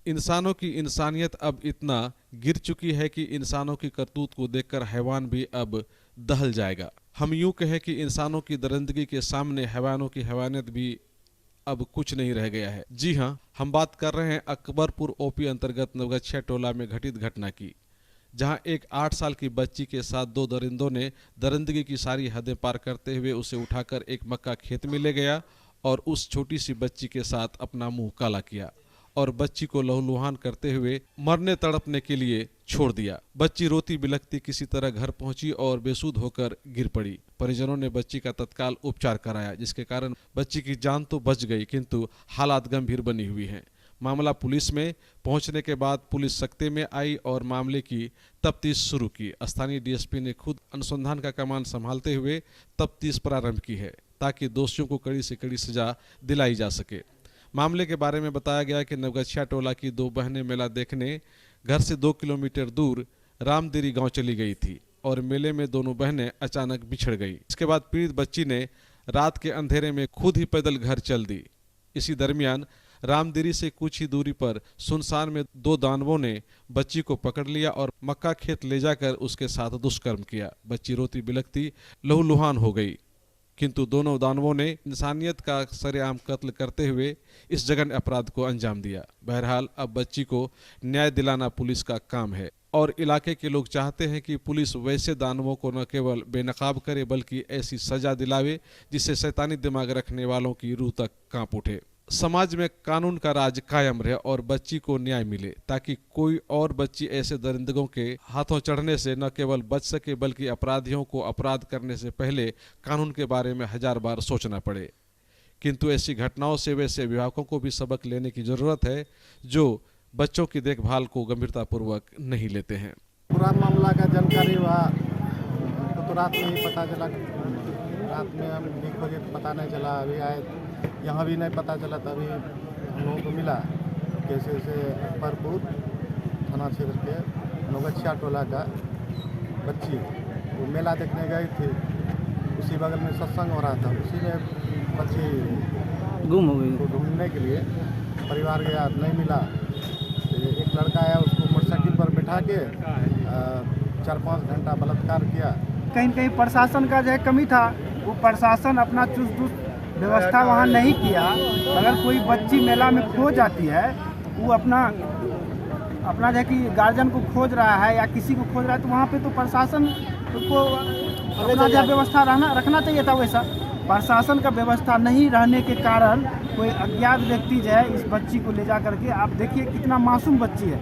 इंसानों की इंसानियत अब इतना गिर चुकी है कि इंसानों की करतूत को देखकर हैवान भी अब दहल जाएगा। हम यूं कहें कि इंसानों की दरिंदगी के सामने हैवानों की हैवानियत भी अब कुछ नहीं रह गया है। जी हाँ, हम बात कर रहे हैं अकबरपुर ओपी अंतर्गत नवगछिया टोला में घटित घटना की, जहां एक 8 साल की बच्ची के साथ दो दरिंदों ने दरिंदगी की सारी हदें पार करते हुए उसे उठाकर एक मक्का खेत में ले गया और उस छोटी सी बच्ची के साथ अपना मुंह काला किया और बच्ची को लहूलुहान करते हुए मरने तड़पने के लिए छोड़ दिया। बच्ची रोती बिलखती किसी तरह घर पहुंची और बेसुध होकर गिर पड़ी। परिजनों ने बच्ची का तत्काल उपचार कराया, जिसके कारण बच्ची की जान तो बच गई, किंतु हालात गंभीर बनी हुई हैं। मामला पुलिस में पहुंचने के बाद पुलिस सख्ते में आई और मामले की तफ्तीश शुरू की। स्थानीय डीएसपी ने खुद अनुसंधान का कमान संभालते हुए तफ्तीश प्रारंभ की है, ताकि दोषियों को कड़ी से कड़ी सजा दिलाई जा सके। मामले के बारे में बताया गया कि नवगछिया टोला की दो बहनें मेला देखने घर से 2 किलोमीटर दूर रामदेरी गांव चली गई थी और मेले में दोनों बहनें अचानक बिछड़ गई। इसके बाद पीड़ित बच्ची ने रात के अंधेरे में खुद ही पैदल घर चल दी। इसी दरमियान रामदेरी से कुछ ही दूरी पर सुनसान में दो दानवों ने बच्ची को पकड़ लिया और मक्का खेत ले जाकर उसके साथ दुष्कर्म किया। बच्ची रोती बिलखती लहूलुहान हो गई, किंतु दोनों दानवों ने इंसानियत का सरेआम कत्ल करते हुए इस जघन्य अपराध को अंजाम दिया। बहरहाल अब बच्ची को न्याय दिलाना पुलिस का काम है और इलाके के लोग चाहते हैं कि पुलिस वैसे दानवों को न केवल बेनकाब करे बल्कि ऐसी सजा दिलावे जिससे शैतानी दिमाग रखने वालों की रूह तक कांप उठे। समाज में कानून का राज कायम रहे और बच्ची को न्याय मिले, ताकि कोई और बच्ची ऐसे दरिंदों के हाथों चढ़ने से न केवल बच सके बल्कि अपराधियों को अपराध करने से पहले कानून के बारे में 1000 बार सोचना पड़े। किंतु ऐसी घटनाओं से वैसे अभिभावकों को भी सबक लेने की जरूरत है जो बच्चों की देखभाल को गंभीरतापूर्वक नहीं लेते हैं। पूरा मामला का जानकारी हुआ तो रात में ही पता चला। रात में हम भी खोजे तो पता नहीं चला, अभी आए यहाँ भी नहीं पता चला, तभी हम लोगों को मिला कैसे से अकबरपुर थाना क्षेत्र के नवगछिया टोला का बच्ची वो मेला देखने गई थी, उसी बगल में सत्संग हो रहा था, उसी में बच्ची गुम हो गई। ढूंढने के लिए परिवार गया, नहीं मिला। एक लड़का आया, उसको मोटरसाइकिल पर बैठा के 4-5 घंटा बलात्कार किया। कहीं कहीं प्रशासन का जो है कमी था, वो प्रशासन अपना चुस्त व्यवस्था वहाँ नहीं किया। अगर कोई बच्ची मेला में खो जाती है, वो अपना जो है कि गार्जियन को खोज रहा है या किसी को खोज रहा है, तो वहाँ पे तो प्रशासन को अपना जो व्यवस्था रखना चाहिए था। वैसा प्रशासन का व्यवस्था नहीं रहने के कारण कोई अज्ञात व्यक्ति जो है इस बच्ची को ले जा करके, आप देखिए कितना मासूम बच्ची है,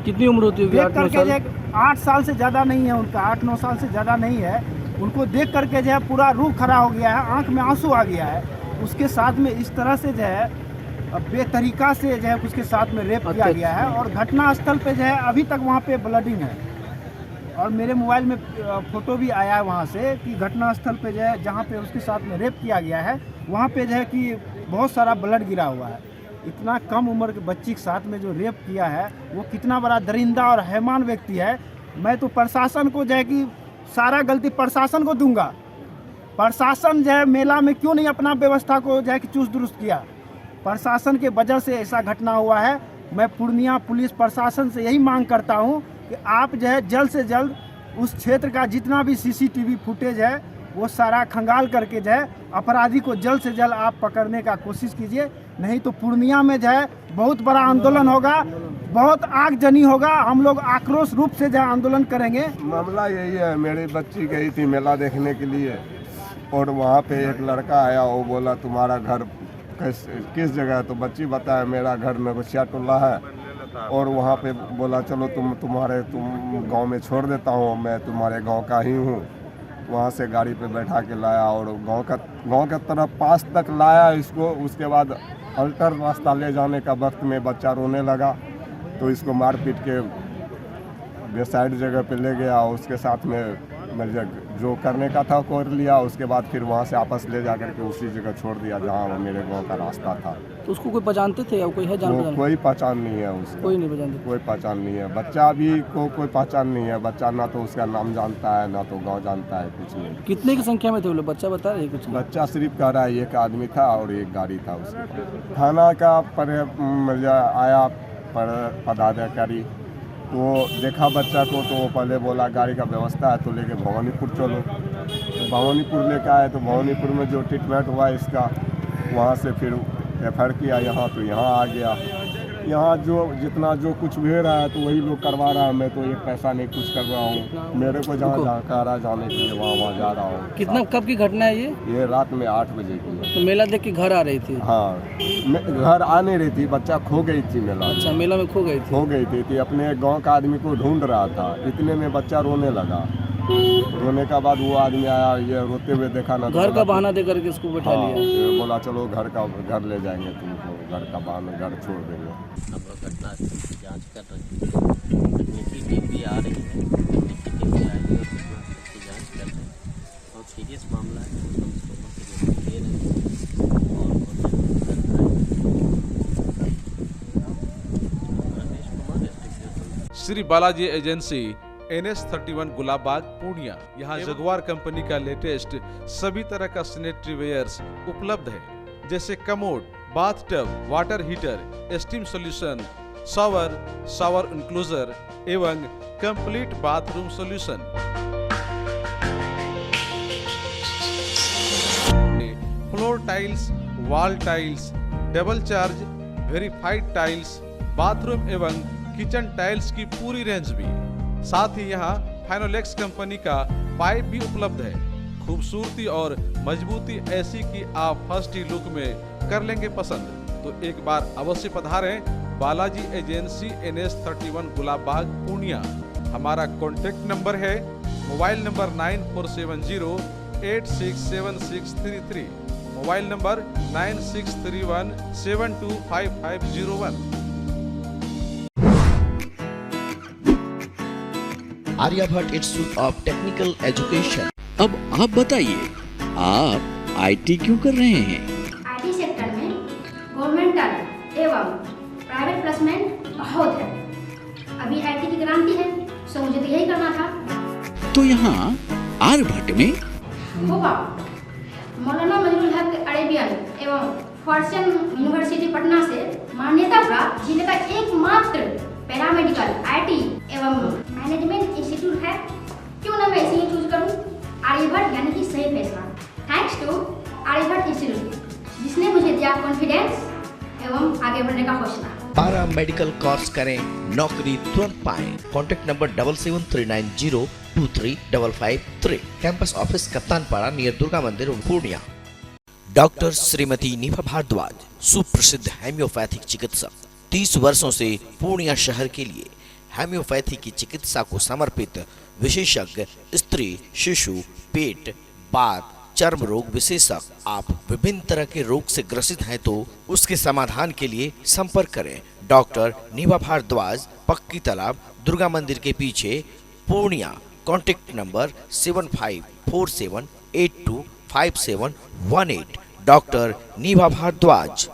कितनी उम्र होती है? देख करके जो 8 साल से ज़्यादा नहीं है उनका, 8-9 साल से ज़्यादा नहीं है। उनको देख करके जो है पूरा रूह खड़ा हो गया है, आंख में आंसू आ गया है। उसके साथ में इस तरह से जो है बेतरीका से जो है उसके साथ में रेप किया गया है और घटना स्थल पे जो है अभी तक वहाँ पे ब्लडिंग है। और मेरे मोबाइल में फ़ोटो भी आया है वहाँ से कि घटना स्थल पे जो है जहाँ पे उसके साथ में रेप किया गया है, वहाँ पे जो है कि बहुत सारा ब्लड गिरा हुआ है। इतना कम उम्र के बच्ची के साथ में जो रेप किया है, वो कितना बड़ा दरिंदा और हैवान व्यक्ति है। मैं तो प्रशासन को जो है कि सारा गलती प्रशासन को दूंगा। प्रशासन जो है मेला में क्यों नहीं अपना व्यवस्था को जो है कि चुस्त दुरुस्त किया? प्रशासन के वजह से ऐसा घटना हुआ है। मैं पूर्णिया पुलिस प्रशासन से यही मांग करता हूं कि आप जो है जल्द से जल्द उस क्षेत्र का जितना भी सीसीटीवी फुटेज है वो सारा खंगाल करके जो है अपराधी को जल्द से जल्द आप पकड़ने का कोशिश कीजिए, नहीं तो पूर्णिया में जो है बहुत बड़ा आंदोलन होगा, बहुत आगजनी होगा। हम लोग आक्रोश रूप से जो आंदोलन करेंगे। मामला यही है, मेरी बच्ची गई थी मेला देखने के लिए और वहाँ पे एक लड़का आया, वो बोला तुम्हारा घर किस जगह है? तो बच्ची बताया मेरा घर नवगछिया टोला है। और वहाँ पे बोला चलो तुम गांव में छोड़ देता हूँ, मैं तुम्हारे गांव का ही हूँ। वहाँ से गाड़ी पे बैठा के लाया और गांव का तरफ पास तक लाया इसको। उसके बाद अल्टर रास्ता ले जाने का वक्त में बच्चा रोने लगा, तो इसको मार पीट के बेसाइड जगह पे ले गया। उसके साथ में जो करने का था कर लिया। उसके बाद फिर वहाँ से आपस ले जा करके उसी जगह छोड़ दिया जहाँ वो मेरे गांव का रास्ता था। तो उसको कोई पहचानते थे या कोई है जान पहचान? कोई पहचान नहीं है उसको, कोई नहीं पहचानते, कोई पहचान नहीं है। बच्चा भी को कोई पहचान नहीं है। बच्चा ना तो उसका नाम जानता है ना तो गाँव जानता है, कुछ नहीं। कितने की संख्या में थे वो लोग? बच्चा बता रहे कुछ? बच्चा सिर्फ कह रहा है एक आदमी था और एक गाड़ी था उसके। थाना का पर आया पदाधिकारी। तो देखा बच्चा को तो पहले बोला गाड़ी का व्यवस्था है तो लेके भवानीपुर चलो। तो भवानीपुर लेकर आए तो भवानीपुर में जो ट्रीटमेंट हुआ इसका, वहाँ से फिर रेफर किया यहाँ, तो यहाँ आ गया। यहाँ जो जितना जो कुछ भी रहा है तो वही लोग करवा रहा है। मैं तो एक पैसा नहीं कुछ कर रहा हूँ। मेरे को जहाँ जहाँ कह रहा है जाने के लिए वहाँ जा रहा हूँ। कितना कब की घटना है ये रात में 8 बजे की है। तो मेला देख के घर आ रही थी? हाँ, घर आ नहीं रही थी, बच्चा खो गई थी मेला। अच्छा, मेला में खो गई थी? अपने गाँव का आदमी को ढूंढ रहा था, इतने में बच्चा रोने लगा। रोने का बाद वो आदमी आया, ये रोते हुए देखा ना, घर का बहाना दे करके इसको बैठा लिया। तो बोला चलो घर ले जाएंगे तुमको, घर का बहाना, घर छोड़ देंगे। हम लोग घटना की जांच कर रहे हैं। तकनीकी टीम भी आ रही है, तकनीकी टीम भी आएगी और घटना की जांच कर रहे हैं। बहुत सीरियस मामला है, हम लोगों को दे रहे हैं और श्री बालाजी एजेंसी NS31 गुलाबबाग पूर्णिया। यहाँ जगुआर कंपनी का लेटेस्ट सभी तरह का सैनिटरी वेयर्स उपलब्ध है, जैसे commode, bathtub, water heater, steam solution, shower enclosure एवं complete bathroom solution. Floor tiles, wall tiles, double charge, verified tiles, bathroom एवं किचन टाइल्स की पूरी रेंज भी। साथ ही यहाँ फाइनोलेक्स कंपनी का पाइप भी उपलब्ध है। खूबसूरती और मजबूती ऐसी कि आप फर्स्ट ही लुक में कर लेंगे पसंद। तो एक बार अवश्य पधारें बालाजी एजेंसी NS31 गुलाबबाग पूर्णिया। हमारा कॉन्टेक्ट नंबर है mobile number 9470867633, mobile number 9631725501। Aryabhatta institute of technical education. अब आप बताइए, आप IT क्यों कर रहे हैं? IT सेक्टर में गवर्नमेंटल एवं प्राइवेट प्लेसमेंट बहुत है। अभी IT की क्रांति है, सो मुझे तो यही करना था। तो यहाँ आर्यभट्ट में होगा मौलाना मजरूल हक अरेबियन एवं फॉर्च्यून यूनिवर्सिटी पटना से मान्यता प्राप्त जिले का एकमात्र पैरामेडिकल IT एवं मैनेजमेंट इंस्टीट्यूट है। क्यों ना मैं इसे ही चूज करूं? आर्यभट्ट यानी कि सही फैसला। थैंक्स टू आर्यभट्ट इंस्टीट्यूट, जिसने मुझे दिया कॉन्फिडेंस एवं आगे बढ़ने का हौसला। पारा मेडिकल कोर्स करें, नौकरी तुरंत पाएं। Contact number 7739023553। Campus office Kaptanpara near Durga Mandir Purnia. Doctor Shrimati Nibha Bhardwaj, सुप्रसिद्ध हेम्योपैथिक चिकित्सक, 30 वर्षों से पूर्णिया शहर के लिए हेम्योपैथी की चिकित्सा को समर्पित विशेषज्ञ, स्त्री, शिशु, पेट, बात, चर्म रोग विशेषज्ञ। आप विभिन्न तरह के रोग से ग्रसित हैं तो उसके समाधान के लिए संपर्क करें डॉक्टर नीभा भारद्वाज, पक्की तालाब, दुर्गा मंदिर के पीछे, Purnia. Contact number 7547825718। Doctor Nibha Bhardwaj.